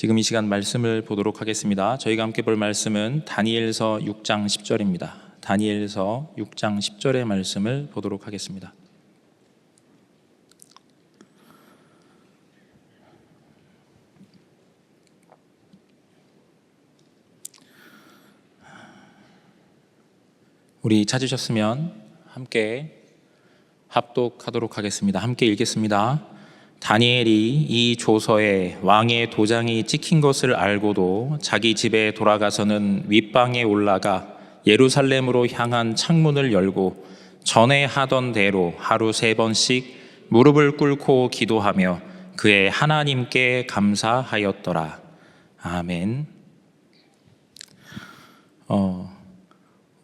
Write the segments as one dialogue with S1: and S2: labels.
S1: 지금 이 시간 말씀을 보도록 하겠습니다. 저희가 함께 볼 말씀은 다니엘서 6장 10절입니다. 다니엘서 6장 10절의 말씀을 보도록 하겠습니다. 우리 찾으셨으면 함께 합독하도록 하겠습니다. 함께 읽겠습니다. 다니엘이 이 조서에 왕의 도장이 찍힌 것을 알고도 자기 집에 돌아가서는 윗방에 올라가 예루살렘으로 향한 창문을 열고 전에 하던 대로 하루 3번씩 무릎을 꿇고 기도하며 그의 하나님께 감사하였더라. 아멘.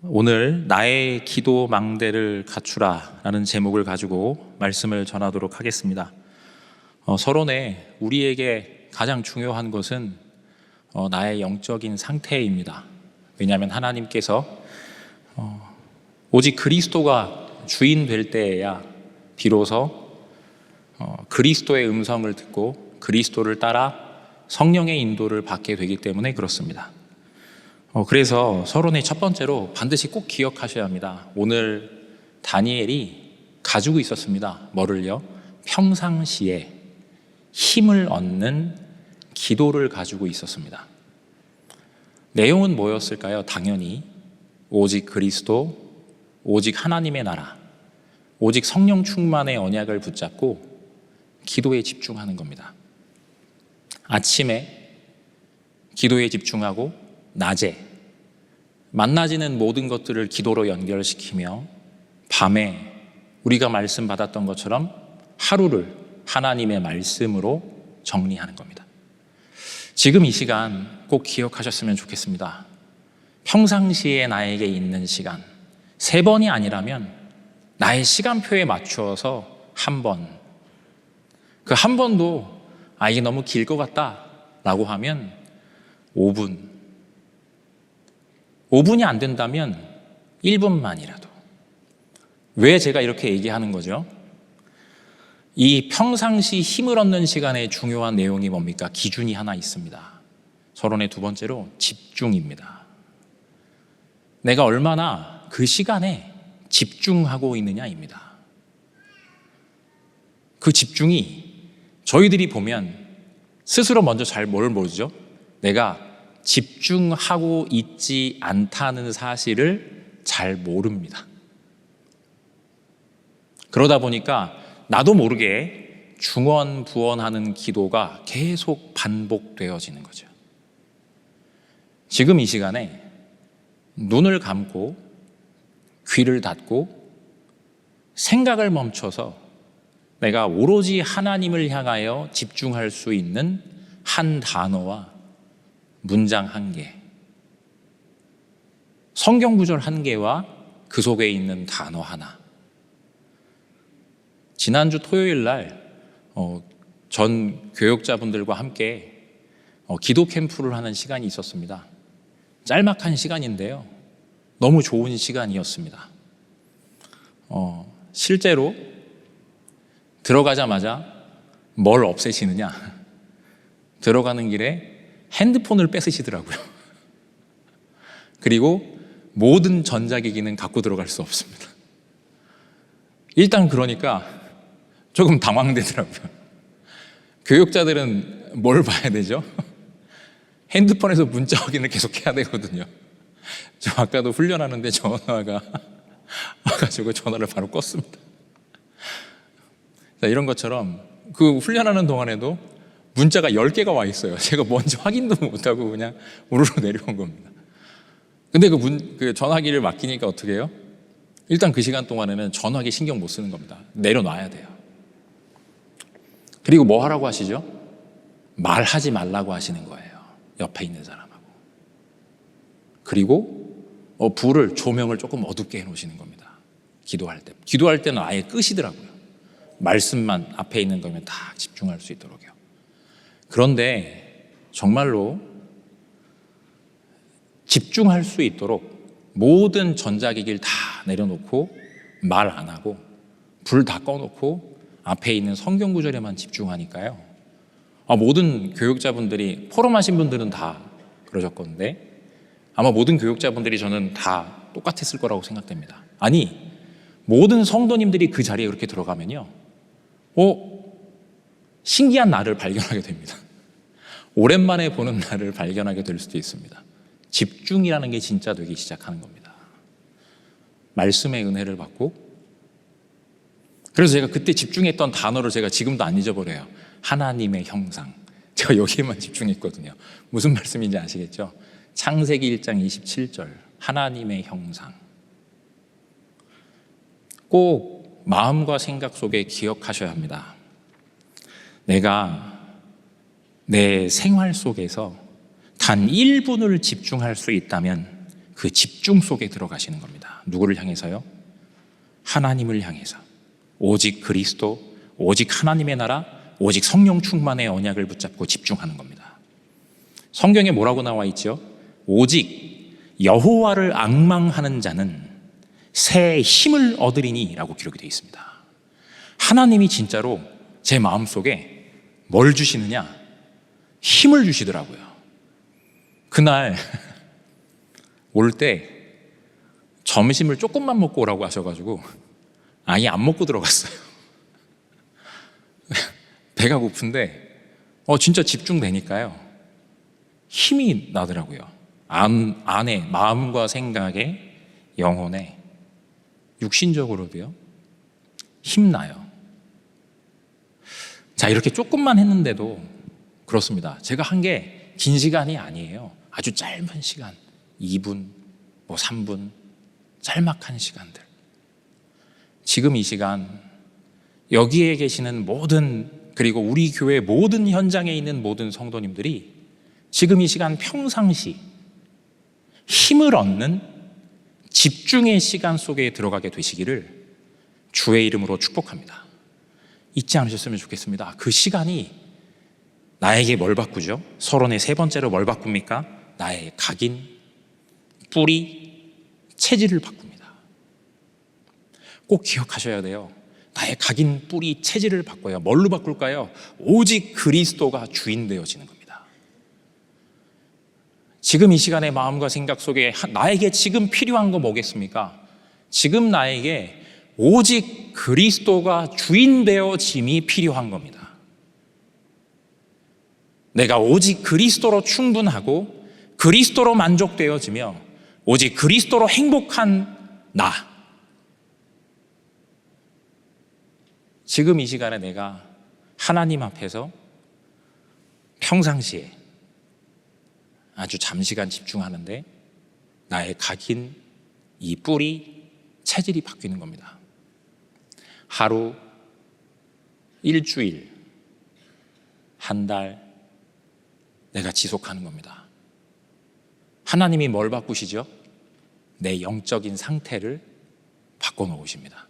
S1: 오늘 나의 기도 망대를 갖추라 라는 제목을 가지고 말씀을 전하도록 하겠습니다. 서론에 우리에게 가장 중요한 것은 나의 영적인 상태입니다. 왜냐하면 하나님께서 오직 그리스도가 주인 될 때에야 비로소 그리스도의 음성을 듣고 그리스도를 따라 성령의 인도를 받게 되기 때문에 그렇습니다. 그래서 서론의 첫 번째로 반드시 꼭 기억하셔야 합니다. 오늘 다니엘이 가지고 있었습니다. 뭐를요? 평상시에 힘을 얻는 기도를 가지고 있었습니다. 내용은 뭐였을까요? 당연히 오직 그리스도, 오직 하나님의 나라, 오직 성령 충만의 언약을 붙잡고 기도에 집중하는 겁니다. 아침에 기도에 집중하고 낮에 만나지는 모든 것들을 기도로 연결시키며 밤에 우리가 말씀 받았던 것처럼 하루를 하나님의 말씀으로 정리하는 겁니다. 지금 이 시간 꼭 기억하셨으면 좋겠습니다. 평상시에 나에게 있는 시간 3번이 아니라면 나의 시간표에 맞추어서 한 번, 그 한 번도 이게 너무 길 것 같다 라고 하면 5분이 안 된다면 1분만이라도. 왜 제가 이렇게 얘기하는 거죠? 이 평상시 힘을 얻는 시간의 중요한 내용이 뭡니까? 기준이 하나 있습니다. 서론의 두 번째로 집중입니다. 내가 얼마나 그 시간에 집중하고 있느냐입니다. 그 집중이 저희들이 보면 스스로 먼저 잘 뭘 모르죠? 내가 집중하고 있지 않다는 사실을 잘 모릅니다. 그러다 보니까 나도 모르게 중언부언하는 기도가 계속 반복되어지는 거죠. 지금 이 시간에 눈을 감고 귀를 닫고 생각을 멈춰서 내가 오로지 하나님을 향하여 집중할 수 있는 한 단어와 문장 1개, 성경 구절 1개와 그 속에 있는 단어 하나. 지난주 토요일 날 전 교역자분들과 함께 기도 캠프를 하는 시간이 있었습니다. 짤막한 시간인데요. 너무 좋은 시간이었습니다. 실제로 들어가자마자 뭘 없애시느냐? 들어가는 길에 핸드폰을 뺏으시더라고요. 그리고 모든 전자기기는 갖고 들어갈 수 없습니다. 일단 그러니까 조금 당황되더라고요. 교육자들은 뭘 봐야 되죠? 핸드폰에서 문자 확인을 계속 해야 되거든요. 저 아까도 훈련하는데 전화가 와가지고 전화를 바로 껐습니다. 자, 이런 것처럼 그 훈련하는 동안에도 문자가 10개가 와 있어요. 제가 먼저 확인도 못하고 그냥 우르르 내려온 겁니다. 근데 그 전화기를 맡기니까 어떻게 해요? 일단 그 시간 동안에는 전화기 신경 못 쓰는 겁니다. 내려놔야 돼요. 그리고 뭐 하라고 하시죠? 말하지 말라고 하시는 거예요. 옆에 있는 사람하고. 그리고 조명을 조금 어둡게 해놓으시는 겁니다. 기도할 때. 기도할 때는 아예 끄시더라고요. 말씀만 앞에 있는 거면 다 집중할 수 있도록요. 그런데 정말로 집중할 수 있도록 모든 전자기기를 다 내려놓고 말 안 하고 불 다 꺼놓고 앞에 있는 성경 구절에만 집중하니까요. 모든 교육자분들이, 포럼하신 분들은 다 그러셨건데 아마 모든 교육자분들이 저는 다 똑같았을 거라고 생각됩니다. 아니, 모든 성도님들이 그 자리에 그렇게 들어가면요, 신기한 나를 발견하게 됩니다. 오랜만에 보는 나를 발견하게 될 수도 있습니다. 집중이라는 게 진짜 되기 시작하는 겁니다. 말씀의 은혜를 받고, 그래서 제가 그때 집중했던 단어를 제가 지금도 안 잊어버려요. 하나님의 형상. 제가 여기에만 집중했거든요. 무슨 말씀인지 아시겠죠? 창세기 1장 27절, 하나님의 형상. 꼭 마음과 생각 속에 기억하셔야 합니다. 내가 내 생활 속에서 단 1분을 집중할 수 있다면 그 집중 속에 들어가시는 겁니다. 누구를 향해서요? 하나님을 향해서. 오직 그리스도, 오직 하나님의 나라, 오직 성령 충만의 언약을 붙잡고 집중하는 겁니다. 성경에 뭐라고 나와 있죠? 오직 여호와를 앙망하는 자는 새 힘을 얻으리니 라고 기록이 되어 있습니다. 하나님이 진짜로 제 마음속에 뭘 주시느냐? 힘을 주시더라고요. 그날 올 때 점심을 조금만 먹고 오라고 하셔가지고 아예 안 먹고 들어갔어요. 배가 고픈데 진짜 집중되니까요, 힘이 나더라고요. 안에, 마음과 생각에, 영혼에, 육신적으로도요, 힘나요. 자, 이렇게 조금만 했는데도 그렇습니다. 제가 한 게 긴 시간이 아니에요. 아주 짧은 시간, 2분, 3분, 짤막한 시간들. 지금 이 시간 여기에 계시는 모든, 그리고 우리 교회 모든 현장에 있는 모든 성도님들이 지금 이 시간 평상시 힘을 얻는 집중의 시간 속에 들어가게 되시기를 주의 이름으로 축복합니다. 잊지 않으셨으면 좋겠습니다. 그 시간이 나에게 뭘 바꾸죠? 서론의 세 번째로 뭘 바꿉니까? 나의 각인, 뿌리, 체질을 바꿉니다. 꼭 기억하셔야 돼요. 나의 각인, 뿌리, 체질을 바꿔요. 뭘로 바꿀까요? 오직 그리스도가 주인 되어지는 겁니다. 지금 이 시간의 마음과 생각 속에 나에게 지금 필요한 거 뭐겠습니까? 지금 나에게 오직 그리스도가 주인 되어짐이 필요한 겁니다. 내가 오직 그리스도로 충분하고 그리스도로 만족되어지며 오직 그리스도로 행복한 나. 지금 이 시간에 내가 하나님 앞에서 평상시에 아주 잠시간 집중하는데 나의 각인, 이 뿌리, 체질이 바뀌는 겁니다. 하루, 일주일, 한 달, 내가 지속하는 겁니다. 하나님이 뭘 바꾸시죠? 내 영적인 상태를 바꿔놓으십니다.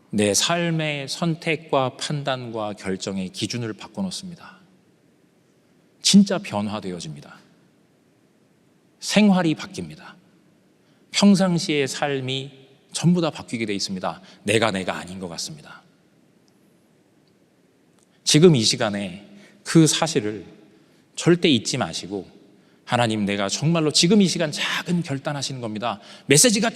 S1: 내 삶의 선택과 판단과 결정의 기준을 바꿔놓습니다. 진짜 변화되어집니다. 생활이 바뀝니다. 평상시의 삶이 전부 다 바뀌게 되어 있습니다. 내가 아닌 것 같습니다. 지금 이 시간에 그 사실을 절대 잊지 마시고, 하나님, 내가 정말로 지금 이 시간 작은 결단하시는 겁니다. 메시지가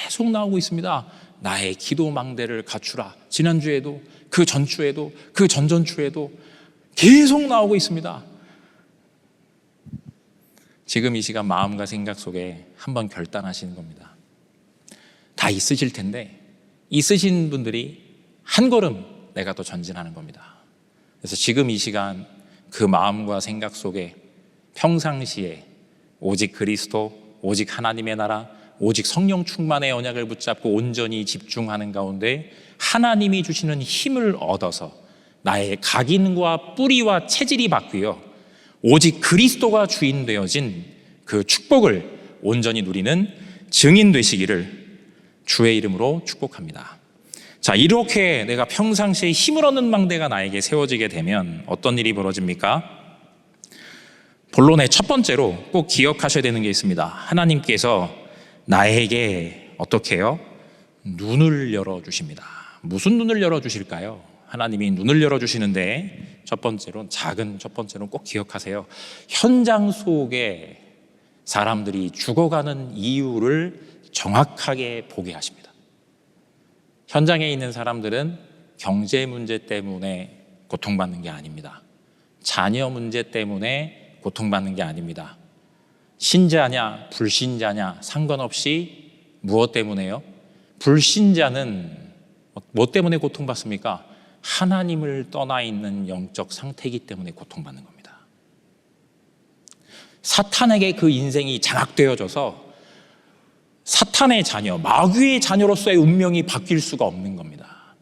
S1: 계속 나오고 있습니다. 나의 기도 망대를 갖추라. 지난주에도, 그 전주에도, 그 전전주에도 계속 나오고 있습니다. 지금 이 시간 마음과 생각 속에 한번 결단하시는 겁니다. 다 있으실 텐데 있으신 분들이 한 걸음 내가 더 전진하는 겁니다. 그래서 지금 이 시간 그 마음과 생각 속에 평상시에 오직 그리스도, 오직 하나님의 나라, 오직 성령 충만의 언약을 붙잡고 온전히 집중하는 가운데 하나님이 주시는 힘을 얻어서 나의 각인과 뿌리와 체질이 바뀌어 오직 그리스도가 주인 되어진 그 축복을 온전히 누리는 증인 되시기를 주의 이름으로 축복합니다. 자, 이렇게 내가 평상시에 힘을 얻는 망대가 나에게 세워지게 되면 어떤 일이 벌어집니까? 본론의 첫 번째로 꼭 기억하셔야 되는 게 있습니다. 하나님께서 나에게 어떻게 해요? 눈을 열어주십니다. 무슨 눈을 열어주실까요? 하나님이 눈을 열어주시는데 첫 번째로는 꼭 기억하세요. 현장 속에 사람들이 죽어가는 이유를 정확하게 보게 하십니다. 현장에 있는 사람들은 경제 문제 때문에 고통받는 게 아닙니다. 자녀 문제 때문에 고통받는 게 아닙니다. 신자냐 불신자냐 상관없이 무엇 때문에요? 불신자는 뭐 때문에 고통받습니까? 하나님을 떠나 있는 영적 상태이기 때문에 고통받는 겁니다. 사탄에게 그 인생이 장악되어져서 사탄의 자녀, 마귀의 자녀로서의 운명이 바뀔 수가 없는 겁니다.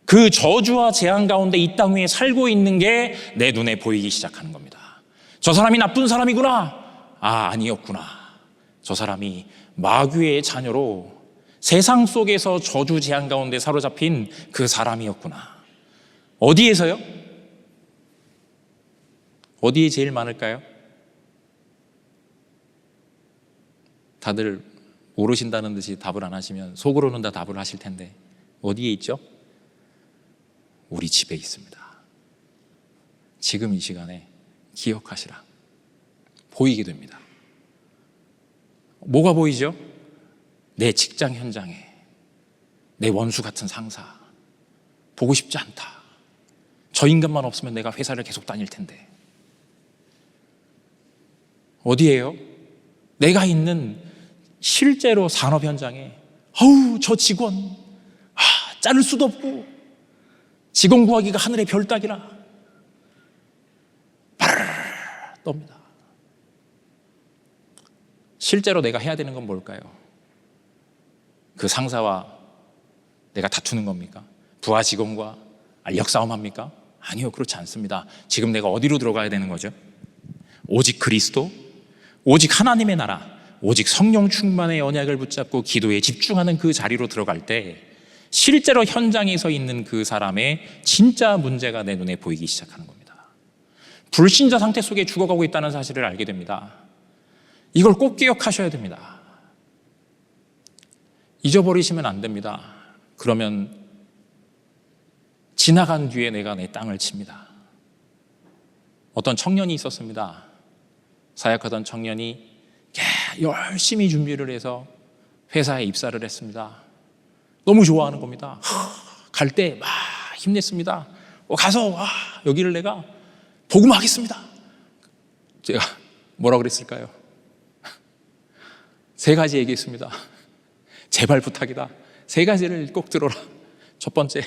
S1: 그 저주와 재앙 가운데 이 땅 위에 살고 있는 게 내 눈에 보이기 시작하는 겁니다. 저 사람이 나쁜 사람이구나. 아니었구나. 저 사람이 마귀의 자녀로 세상 속에서 저주 재앙 가운데 사로잡힌 그 사람이었구나. 어디에서요? 어디에 제일 많을까요? 다들 모르신다는 듯이 답을 안 하시면 속으로는 다 답을 하실 텐데 어디에 있죠? 우리 집에 있습니다. 지금 이 시간에 기억하시라. 보이게 됩니다. 뭐가 보이죠? 내 직장 현장에 내 원수 같은 상사 보고 싶지 않다. 저 인간만 없으면 내가 회사를 계속 다닐 텐데. 어디예요? 내가 있는 실제로 산업 현장에 저 직원 자를 수도 없고 직원 구하기가 하늘의 별 따기라 바르르 떱니다. 실제로 내가 해야 되는 건 뭘까요? 그 상사와 내가 다투는 겁니까? 부하 직원과 알력 싸움합니까? 아니요, 그렇지 않습니다. 지금 내가 어디로 들어가야 되는 거죠? 오직 그리스도, 오직 하나님의 나라, 오직 성령 충만의 언약을 붙잡고 기도에 집중하는 그 자리로 들어갈 때 실제로 현장에서 있는 그 사람의 진짜 문제가 내 눈에 보이기 시작하는 겁니다. 불신자 상태 속에 죽어가고 있다는 사실을 알게 됩니다. 이걸 꼭 기억하셔야 됩니다. 잊어버리시면 안 됩니다. 그러면 지나간 뒤에 내가 내 땅을 칩니다. 어떤 청년이 있었습니다. 사역하던 청년이 열심히 준비를 해서 회사에 입사를 했습니다. 너무 좋아하는 겁니다. 갈 때 막 힘냈습니다. 가서 여기를 내가 복음하겠습니다. 제가 뭐라 그랬을까요? 3가지 얘기했습니다. 제발 부탁이다. 3가지를 꼭 들어라. 첫 번째,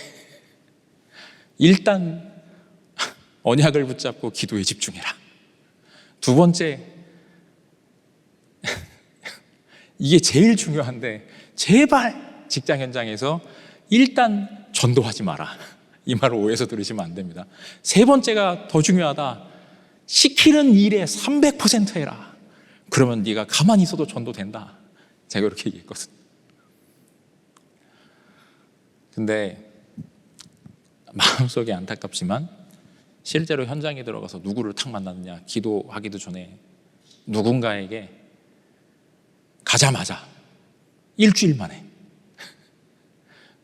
S1: 일단 언약을 붙잡고 기도에 집중해라. 두 번째, 이게 제일 중요한데 제발 직장 현장에서 일단 전도하지 마라. 이 말을 오해해서 들으시면 안 됩니다. 세 번째가 더 중요하다. 시키는 일에 300% 해라. 그러면 네가 가만히 있어도 전도된다. 제가 그렇게 얘기했거든요. 근데 마음속에 안타깝지만 실제로 현장에 들어가서 누구를 탁 만났느냐, 기도하기도 전에 누군가에게 가자마자 일주일 만에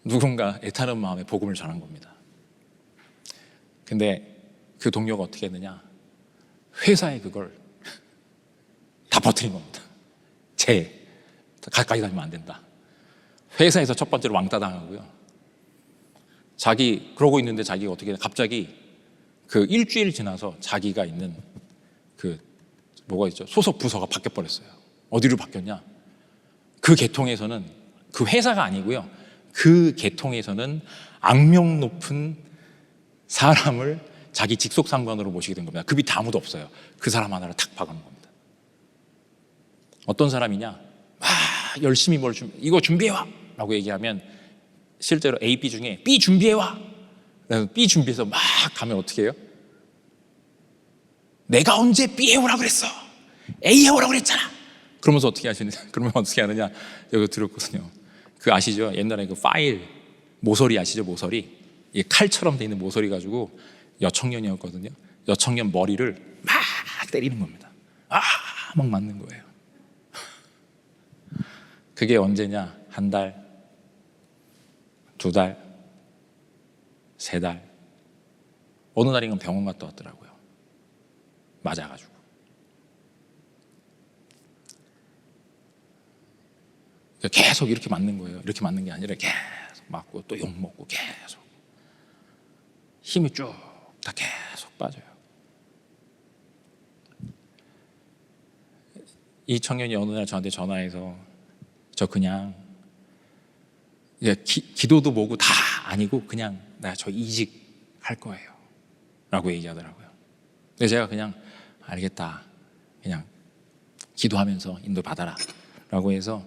S1: 누군가 애타는 마음에 복음을 전한 겁니다. 근데 그 동료가 어떻게 했느냐, 회사에 그걸 다 퍼뜨린 겁니다. 가까이 다니면 안 된다. 회사에서 첫 번째로 왕따 당하고요. 그러고 있는데 자기가 어떻게 갑자기 그 일주일 지나서 자기가 있는 뭐가 있죠? 소속 부서가 바뀌어버렸어요. 어디로 바뀌었냐? 그 계통에서는, 그 회사가 아니고요, 그 계통에서는 악명 높은 사람을 자기 직속 상관으로 모시게 된 겁니다. 그 밑에 아무도 없어요. 그 사람 하나를 탁 박아놓은 겁니다. 어떤 사람이냐? 열심히 이거 준비해와! 라고 얘기하면 실제로 A, B 중에 B 준비해와! 그래서 B 준비해서 막 가면 어떻게 해요? 내가 언제 B 해오라고 그랬어? A 해오라고 그랬잖아! 그러면서 어떻게 하느냐? 여기 들었거든요. 아시죠? 옛날에 그 파일, 모서리 아시죠? 모서리. 이게 칼처럼 돼 있는 모서리 가지고 여청년이었거든요. 여청년 머리를 막 때리는 겁니다. 막 맞는 거예요. 그게 언제냐? 1달, 2달, 3달. 어느 날인가 병원 갔다 왔더라고요. 맞아가지고. 계속 이렇게 맞는 거예요. 이렇게 맞는 게 아니라 계속 맞고 또 욕먹고 계속 힘이 쭉 다 계속 빠져요. 이 청년이 어느 날 저한테 전화해서 저 그냥 기도도 뭐고 다 아니고 그냥 나 저 이직할 거예요 라고 얘기하더라고요. 근데 제가 그냥 알겠다, 그냥 기도하면서 인도 받아라 라고 해서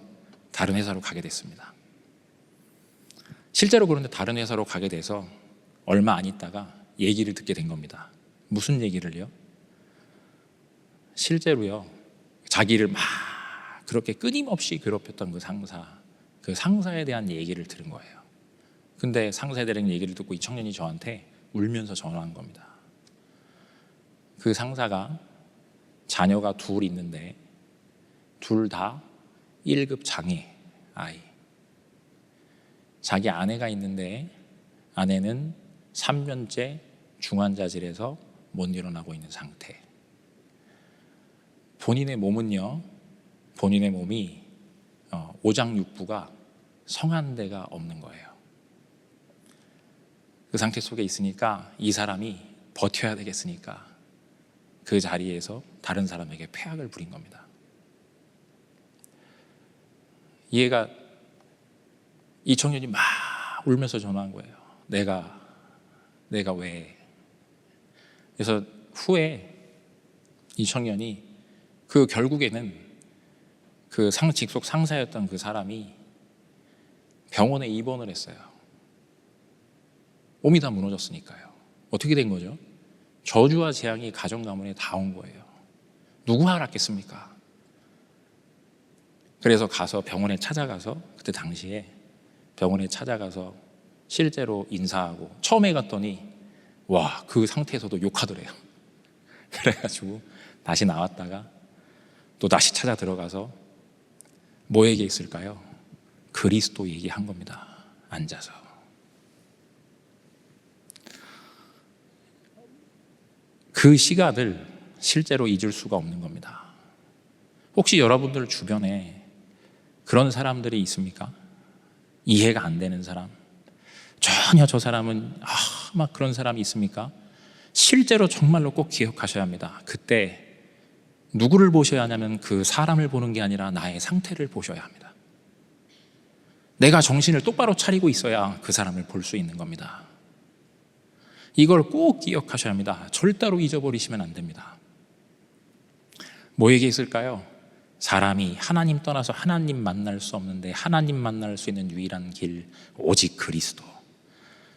S1: 다른 회사로 가게 됐습니다. 실제로 그런데 다른 회사로 가게 돼서 얼마 안 있다가 얘기를 듣게 된 겁니다. 무슨 얘기를요? 실제로요, 자기를 막 그렇게 끊임없이 괴롭혔던 그 상사에 대한 얘기를 들은 거예요. 근데 상사에 대한 얘기를 듣고 이 청년이 저한테 울면서 전화한 겁니다. 그 상사가 자녀가 둘 있는데 둘 다 1급 장애 아이. 자기 아내가 있는데 아내는 3년째 중환자실에서 못 일어나고 있는 상태. 본인의 몸은요, 본인의 몸이 오장육부가 성한 데가 없는 거예요. 그 상태 속에 있으니까 이 사람이 버텨야 되겠으니까 그 자리에서 다른 사람에게 폐악을 부린 겁니다. 이 청년이 막 울면서 전화한 거예요. 내가 왜? 그래서 후에 이 청년이 결국에는 직속 상사였던 그 사람이 병원에 입원을 했어요. 몸이 다 무너졌으니까요. 어떻게 된 거죠? 저주와 재앙이 가정 가문에 다 온 거예요. 누가 알았겠습니까? 그래서 병원에 찾아가서 그때 당시에 병원에 찾아가서 실제로 인사하고 처음에 갔더니 그 상태에서도 욕하더래요. 그래가지고 다시 나왔다가 또 다시 찾아 들어가서 뭐 얘기했을까요? 그리스도 얘기한 겁니다. 앉아서. 그 시간을 실제로 잊을 수가 없는 겁니다. 혹시 여러분들 주변에 그런 사람들이 있습니까? 이해가 안 되는 사람, 전혀 저 사람은 막 그런 사람이 있습니까? 실제로 정말로 꼭 기억하셔야 합니다. 그때 누구를 보셔야 하냐면 그 사람을 보는 게 아니라 나의 상태를 보셔야 합니다. 내가 정신을 똑바로 차리고 있어야 그 사람을 볼 수 있는 겁니다. 이걸 꼭 기억하셔야 합니다. 절대로 잊어버리시면 안 됩니다. 뭐 얘기했을까요? 사람이 하나님 떠나서 하나님 만날 수 없는데 하나님 만날 수 있는 유일한 길 오직 그리스도.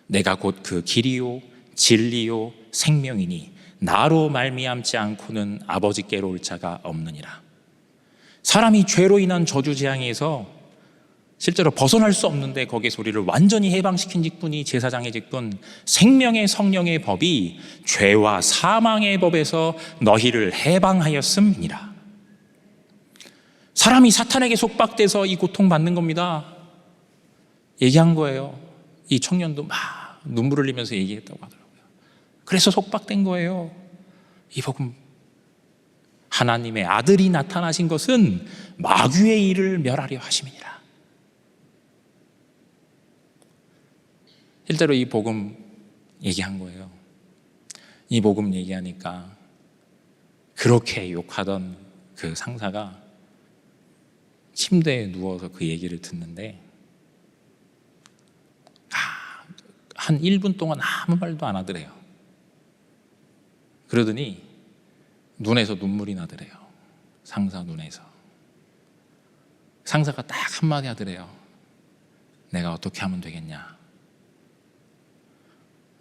S1: 내가 곧 그 길이요 진리요 생명이니 나로 말미암지 않고는 아버지께로 올 자가 없느니라. 사람이 죄로 인한 저주 재앙에서 실제로 벗어날 수 없는데 거기에서 우리를 완전히 해방시킨 직분이 제사장의 직분, 생명의 성령의 법이 죄와 사망의 법에서 너희를 해방하였음이니라. 사람이 사탄에게 속박돼서 이 고통받는 겁니다. 얘기한 거예요. 이 청년도 막 눈물을 흘리면서 얘기했다고 하더라고요. 그래서 속박된 거예요. 이 복음, 하나님의 아들이 나타나신 것은 마귀의 일을 멸하려 하심이니라. 실제로 이 복음 얘기한 거예요. 이 복음 얘기하니까 그렇게 욕하던 그 상사가 침대에 누워서 그 얘기를 듣는데 한 1분 동안 아무 말도 안 하더래요. 그러더니 눈에서 눈물이 나더래요. 상사 눈에서. 상사가 딱 한마디 하더래요. 내가 어떻게 하면 되겠냐.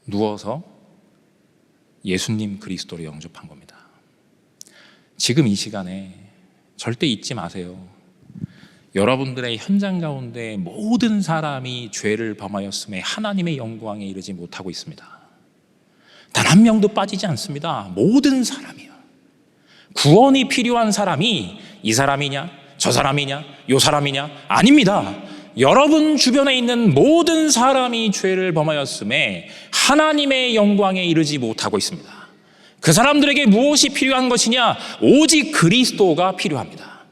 S1: 누워서 예수님 그리스도로 영접한 겁니다. 지금 이 시간에 절대 잊지 마세요. 여러분들의 현장 가운데 모든 사람이 죄를 범하였음에 하나님의 영광에 이르지 못하고 있습니다. 단 한 명도 빠지지 않습니다. 모든 사람이요. 구원이 필요한 사람이 이 사람이냐 저 사람이냐 요 사람이냐 아닙니다. 여러분 주변에 있는 모든 사람이 죄를 범하였음에 하나님의 영광에 이르지 못하고 있습니다. 그 사람들에게 무엇이 필요한 것이냐? 오직 그리스도가 필요합니다.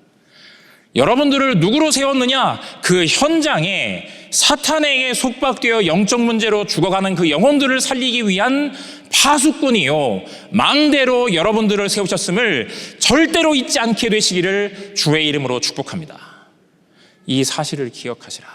S1: 여러분들을 누구로 세웠느냐? 그 현장에 사탄에게 속박되어 영적 문제로 죽어가는 그 영혼들을 살리기 위한 파수꾼이요, 망대로 여러분들을 세우셨음을 절대로 잊지 않게 되시기를 주의 이름으로 축복합니다. 이 사실을 기억하시라.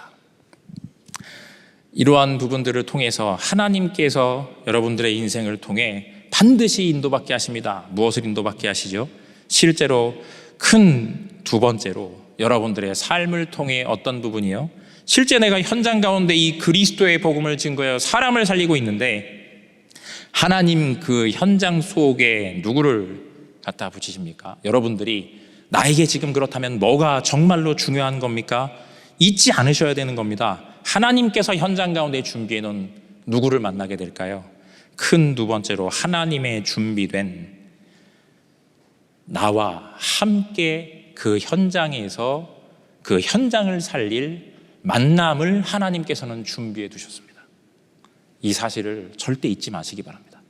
S1: 이러한 부분들을 통해서 하나님께서 여러분들의 인생을 통해 반드시 인도받게 하십니다. 무엇을 인도받게 하시죠? 실제로 큰 두 번째로 여러분들의 삶을 통해 어떤 부분이요? 실제 내가 현장 가운데 이 그리스도의 복음을 증거하여 사람을 살리고 있는데 하나님 그 현장 속에 누구를 갖다 붙이십니까? 여러분들이 나에게 지금 그렇다면 뭐가 정말로 중요한 겁니까? 잊지 않으셔야 되는 겁니다. 하나님께서 현장 가운데 준비해 놓은 누구를 만나게 될까요? 큰 두 번째로 하나님의 준비된 나와 함께 그 현장에서 그 현장을 살릴 만남을 하나님께서는 준비해 두셨습니다. 이 사실을 절대 잊지 마시기 바랍니다.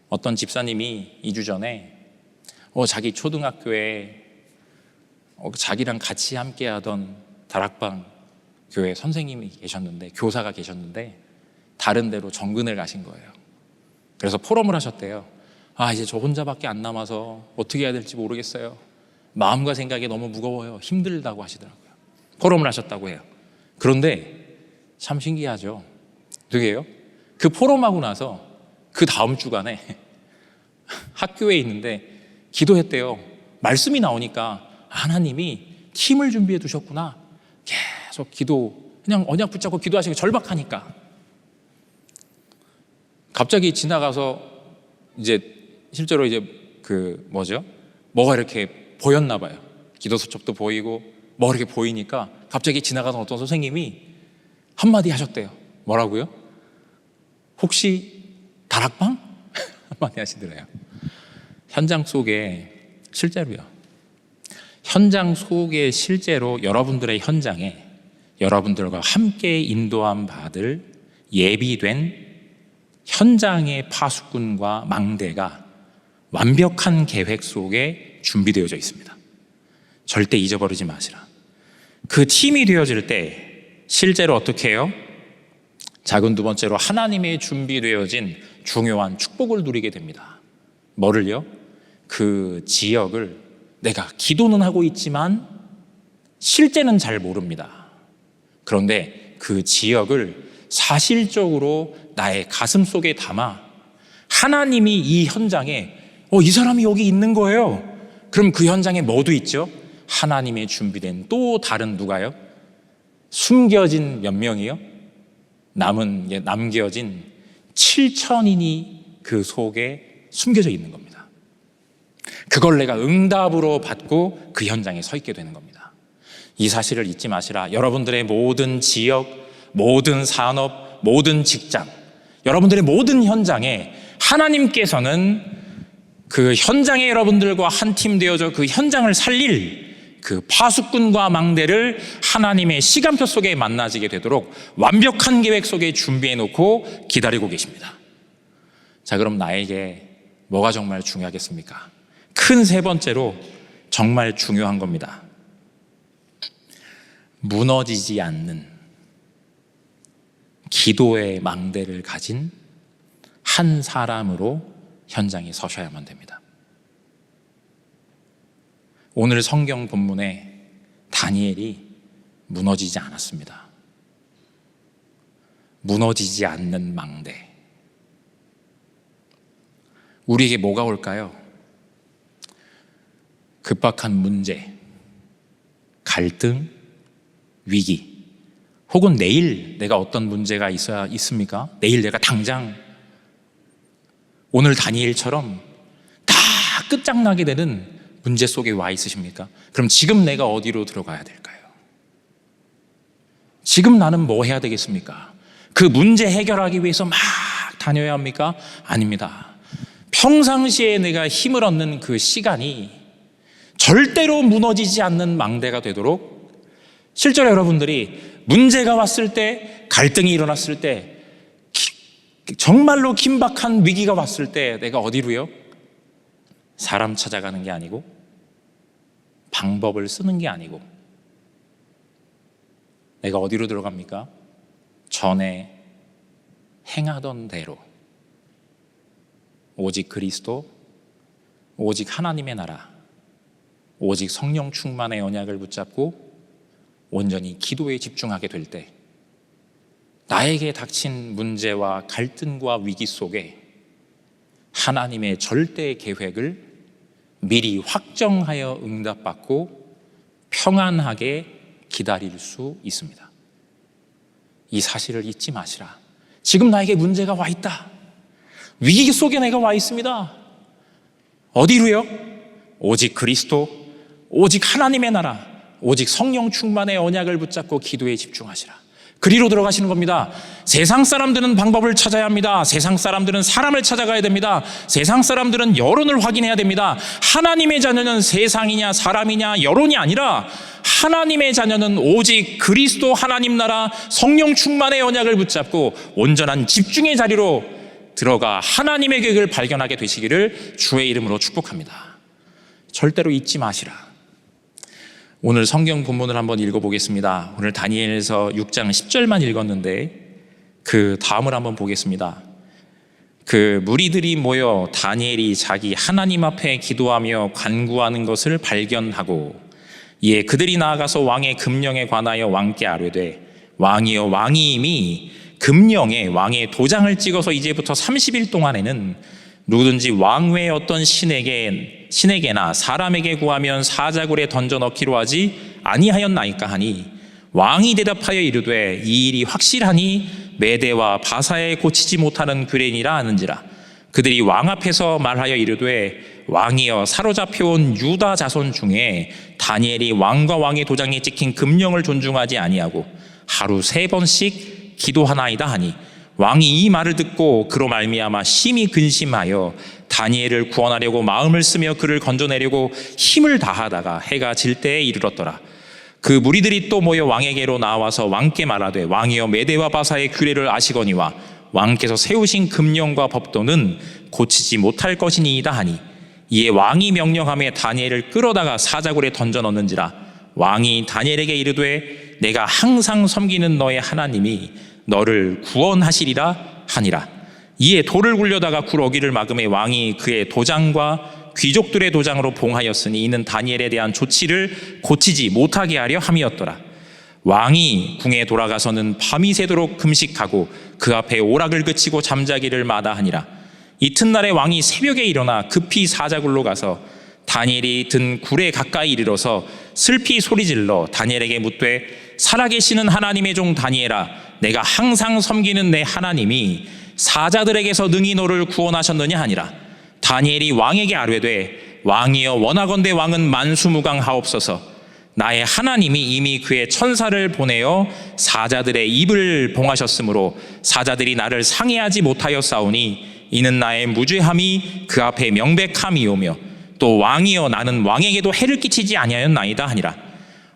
S1: 어떤 집사님이 2주 전에 자기 초등학교에 자기랑 같이 함께 하던 다락방 교회 선생님이 계셨는데, 교사가 계셨는데 다른 데로 정근을 가신 거예요. 그래서 포럼을 하셨대요. 이제 저 혼자밖에 안 남아서 어떻게 해야 될지 모르겠어요. 마음과 생각이 너무 무거워요. 힘들다고 하시더라고요. 포럼을 하셨다고 해요. 그런데 참 신기하죠. 되게요. 그 포럼하고 나서 그 다음 주간에 학교에 있는데 기도했대요. 말씀이 나오니까 하나님이 팀을 준비해 두셨구나. 계속 그냥 언약 붙잡고 기도하시고 절박하니까. 갑자기 지나가서 실제로 뭐가 이렇게 보였나 봐요. 기도 수첩도 보이고 뭐가 이렇게 보이니까 갑자기 지나가던 어떤 선생님이 한마디 하셨대요. 뭐라고요? 혹시 다락방? 한마디 하시더래요. 현장 속에 실제로요. 현장 속에 실제로 여러분들의 현장에 여러분들과 함께 인도함 받을 예비된 현장의 파수꾼과 망대가 완벽한 계획 속에 준비되어져 있습니다. 절대 잊어버리지 마시라. 그 팀이 되어질 때 실제로 어떻게 해요? 작은 두 번째로 하나님의 준비되어진 중요한 축복을 누리게 됩니다. 뭐를요? 그 지역을 내가 기도는 하고 있지만 실제는 잘 모릅니다. 그런데 그 지역을 사실적으로 나의 가슴 속에 담아 하나님이 이 현장에 이 사람이 여기 있는 거예요. 그럼 그 현장에 뭐도 있죠? 하나님의 준비된 또 다른 누가요? 숨겨진 몇 명이요? 남겨진 7,000인이 그 속에 숨겨져 있는 겁니다. 그걸 내가 응답으로 받고 그 현장에 서 있게 되는 겁니다. 이 사실을 잊지 마시라. 여러분들의 모든 지역, 모든 산업, 모든 직장, 여러분들의 모든 현장에 하나님께서는 그 현장에 여러분들과 한 팀 되어져 그 현장을 살릴 그 파수꾼과 망대를 하나님의 시간표 속에 만나지게 되도록 완벽한 계획 속에 준비해 놓고 기다리고 계십니다. 자, 그럼 나에게 뭐가 정말 중요하겠습니까? 큰 세 번째로 정말 중요한 겁니다. 무너지지 않는 기도의 망대를 가진 한 사람으로 현장에 서셔야만 됩니다. 오늘 성경 본문에 다니엘이 무너지지 않았습니다. 무너지지 않는 망대. 우리에게 뭐가 올까요? 급박한 문제, 갈등, 위기, 혹은 내일 내가 어떤 문제가 있습니까? 내일 내가 당장 오늘 다니엘처럼 다 끝장나게 되는 문제 속에 와 있으십니까? 그럼 지금 내가 어디로 들어가야 될까요? 지금 나는 뭐 해야 되겠습니까? 그 문제 해결하기 위해서 막 다녀야 합니까? 아닙니다. 평상시에 내가 힘을 얻는 그 시간이 절대로 무너지지 않는 망대가 되도록 실제로 여러분들이 문제가 왔을 때, 갈등이 일어났을 때, 정말로 긴박한 위기가 왔을 때 내가 어디로요? 사람 찾아가는 게 아니고, 방법을 쓰는 게 아니고, 내가 어디로 들어갑니까? 전에 행하던 대로 오직 그리스도, 오직 하나님의 나라, 오직 성령 충만의 언약을 붙잡고 온전히 기도에 집중하게 될 때, 나에게 닥친 문제와 갈등과 위기 속에 하나님의 절대 계획을 미리 확정하여 응답받고 평안하게 기다릴 수 있습니다. 이 사실을 잊지 마시라. 지금 나에게 문제가 와 있다. 위기 속에 내가 와 있습니다. 어디로요? 오직 그리스도, 오직 하나님의 나라, 오직 성령 충만의 언약을 붙잡고 기도에 집중하시라. 그리로 들어가시는 겁니다. 세상 사람들은 방법을 찾아야 합니다. 세상 사람들은 사람을 찾아가야 됩니다. 세상 사람들은 여론을 확인해야 됩니다. 하나님의 자녀는 세상이냐 사람이냐 여론이 아니라 하나님의 자녀는 오직 그리스도 하나님 나라 성령 충만의 언약을 붙잡고 온전한 집중의 자리로 들어가 하나님의 계획을 발견하게 되시기를 주의 이름으로 축복합니다. 절대로 잊지 마시라. 오늘 성경 본문을 한번 읽어보겠습니다. 오늘 다니엘서 6장 10절만 읽었는데 그 다음을 한번 보겠습니다. 그 무리들이 모여 다니엘이 자기 하나님 앞에 기도하며 간구하는 것을 발견하고 이에 그들이 나아가서 왕의 금령에 관하여 왕께 아뢰되 왕이여 왕이 이미 금령에 왕의 도장을 찍어서 이제부터 30일 동안에는 누구든지 왕 외의 어떤 신에게나 사람에게 구하면 사자굴에 던져 넣기로 하지 아니하였나이까 하니 왕이 대답하여 이르되 이 일이 확실하니 메대와 바사에 고치지 못하는 규례니라 하는지라. 그들이 왕 앞에서 말하여 이르되 왕이여 사로잡혀온 유다 자손 중에 다니엘이 왕과 왕의 도장에 찍힌 금령을 존중하지 아니하고 하루 3번씩 기도하나이다 하니 왕이 이 말을 듣고 그로 말미암아 심히 근심하여 다니엘을 구원하려고 마음을 쓰며 그를 건져내려고 힘을 다하다가 해가 질 때에 이르렀더라. 그 무리들이 또 모여 왕에게로 나와서 왕께 말하되 왕이여 메대와 바사의 규례를 아시거니와 왕께서 세우신 금령과 법도는 고치지 못할 것이니이다 하니 이에 왕이 명령하며 다니엘을 끌어다가 사자굴에 던져 넣는지라. 왕이 다니엘에게 이르되 내가 항상 섬기는 너의 하나님이 너를 구원하시리라 하니라. 이에 돌을 굴려다가 굴 어기를 막음에 왕이 그의 도장과 귀족들의 도장으로 봉하였으니 이는 다니엘에 대한 조치를 고치지 못하게 하려 함이었더라. 왕이 궁에 돌아가서는 밤이 새도록 금식하고 그 앞에 오락을 그치고 잠자기를 마다하니라. 이튿날에 왕이 새벽에 일어나 급히 사자굴로 가서 다니엘이 든 굴에 가까이 이르러서 슬피 소리질러 다니엘에게 묻되 살아계시는 하나님의 종 다니엘아 내가 항상 섬기는 내 하나님이 사자들에게서 능히 너를 구원하셨느냐 하니라. 다니엘이 왕에게 아뢰되 왕이여 원하건대 왕은 만수무강하옵소서. 나의 하나님이 이미 그의 천사를 보내어 사자들의 입을 봉하셨으므로 사자들이 나를 상해하지 못하였사오니 이는 나의 무죄함이 그 앞에 명백함이오며 또 왕이여 나는 왕에게도 해를 끼치지 아니하였나이다 하니라.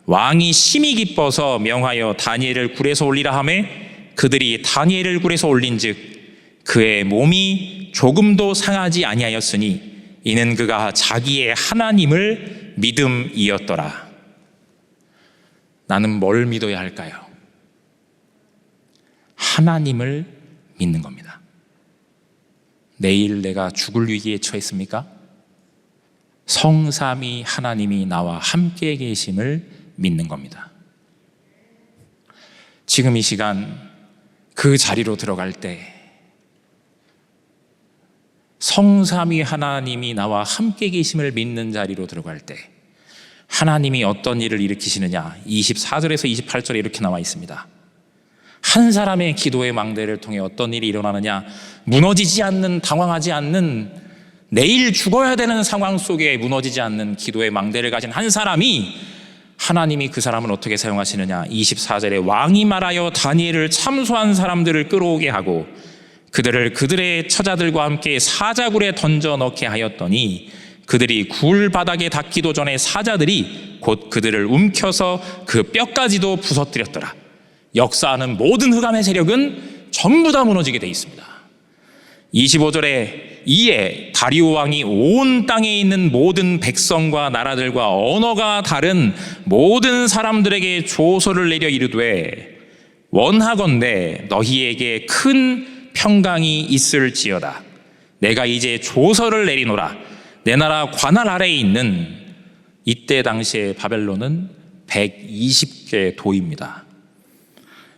S1: 왕이 심히 기뻐서 명하여 다니엘을 굴에서 올리라 하매 그들이 다니엘을 굴에서 올린즉 그의 몸이 조금도 상하지 아니하였으니 이는 그가 자기의 하나님을 믿음이었더라. 나는 뭘 믿어야 할까요? 하나님을 믿는 겁니다. 내일 내가 죽을 위기에 처했습니까? 성삼위 하나님이 나와 함께 계심을 믿는 겁니다. 지금 이 시간 그 자리로 들어갈 때 성삼위 하나님이 나와 함께 계심을 믿는 자리로 들어갈 때 하나님이 어떤 일을 일으키시느냐. 24절에서 28절에 이렇게 나와 있습니다. 한 사람의 기도의 망대를 통해 어떤 일이 일어나느냐. 무너지지 않는, 당황하지 않는, 내일 죽어야 되는 상황 속에 무너지지 않는 기도의 망대를 가진 한 사람이 하나님이 그 사람을 어떻게 사용하시느냐. 24절에 왕이 말하여 다니엘을 참소한 사람들을 끌어오게 하고 그들을 그들의 처자들과 함께 사자굴에 던져 넣게 하였더니 그들이 굴 바닥에 닿기도 전에 사자들이 곧 그들을 움켜서 그 뼈까지도 부서뜨렸더라. 역사하는 모든 흑암의 세력은 전부 다 무너지게 되어 있습니다. 25절에 이에 다리오 왕이 온 땅에 있는 모든 백성과 나라들과 언어가 다른 모든 사람들에게 조서를 내려 이르되 원하건대 너희에게 큰 평강이 있을지어다. 내가 이제 조서를 내리노라. 내 나라 관할 아래에 있는 이때 당시에 바벨론은 120개 도입니다.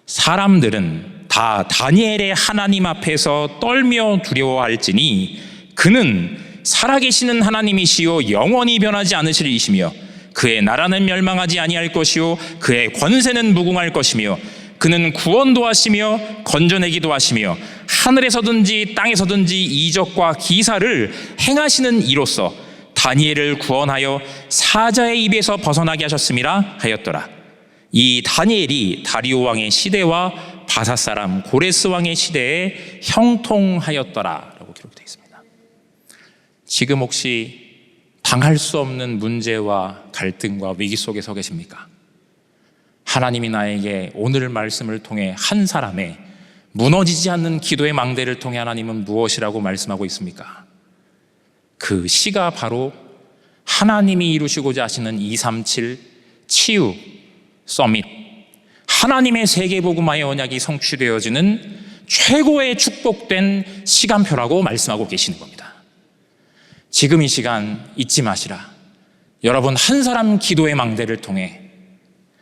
S1: 사람들은 다 다니엘의 하나님 앞에서 떨며 두려워할지니 그는 살아계시는 하나님이시요 영원히 변하지 않으실 이시며 그의 나라는 멸망하지 아니할 것이요 그의 권세는 무궁할 것이며 그는 구원도 하시며 건져내기도 하시며 하늘에서든지 땅에서든지 이적과 기사를 행하시는 이로써 다니엘을 구원하여 사자의 입에서 벗어나게 하셨음이라 하였더라. 이 다니엘이 다리오 왕의 시대와 바사 사람 고레스 왕의 시대에 형통하였더라 라고 기록되어 있습니다. 지금 혹시 당할 수 없는 문제와 갈등과 위기 속에 서 계십니까? 하나님이 나에게 오늘 말씀을 통해 한 사람의 무너지지 않는 기도의 망대를 통해 하나님은 무엇이라고 말씀하고 있습니까? 그 시가 바로 하나님이 이루시고자 하시는 237 치유 서밋, 하나님의 세계복음화의 언약이 성취되어지는 최고의 축복된 시간표라고 말씀하고 계시는 겁니다. 지금 이 시간 잊지 마시라. 여러분 한 사람 기도의 망대를 통해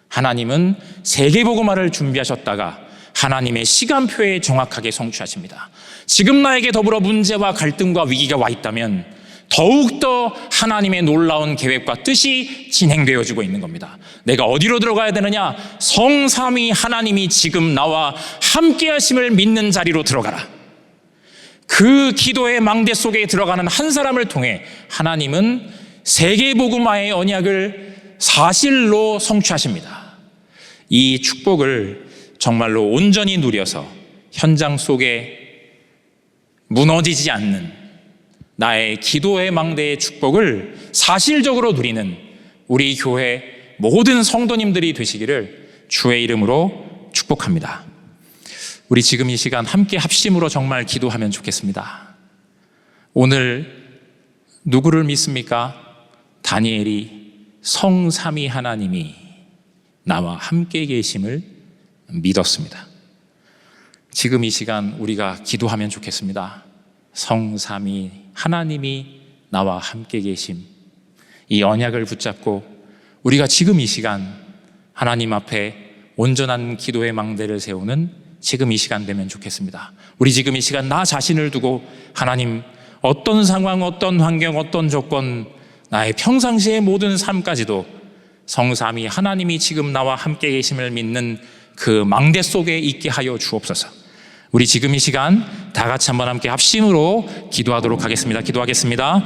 S1: 하나님은 세계복음화를 준비하셨다가 하나님의 시간표에 정확하게 성취하십니다. 지금 나에게 더불어 문제와 갈등과 위기가 와 있다면 더욱더 하나님의 놀라운 계획과 뜻이 진행되어지고 있는 겁니다. 내가 어디로 들어가야 되느냐? 성삼위 하나님이 지금 나와 함께 하심을 믿는 자리로 들어가라. 그 기도의 망대 속에 들어가는 한 사람을 통해 하나님은 세계복음화의 언약을 사실로 성취하십니다. 이 축복을 정말로 온전히 누려서 현장 속에 무너지지 않는 나의 기도의 망대의 축복을 사실적으로 누리는 우리 교회 모든 성도님들이 되시기를 주의 이름으로 축복합니다. 우리 지금 이 시간 함께 합심으로 정말 기도하면 좋겠습니다. 오늘 누구를 믿습니까? 다니엘이 성삼위 하나님이 나와 함께 계심을 믿었습니다. 지금 이 시간 우리가 기도하면 좋겠습니다. 성삼위 하나님이 나와 함께 계심, 이 언약을 붙잡고 우리가 지금 이 시간 하나님 앞에 온전한 기도의 망대를 세우는 지금 이 시간 되면 좋겠습니다. 우리 지금 이 시간 나 자신을 두고 하나님, 어떤 상황, 어떤 환경, 어떤 조건, 나의 평상시의 모든 삶까지도 성삼위 하나님이 지금 나와 함께 계심을 믿는 그 망대 속에 있게 하여 주옵소서. 우리 지금 이 시간 다 같이 한번 함께 합심으로 기도하도록 하겠습니다. 기도하겠습니다.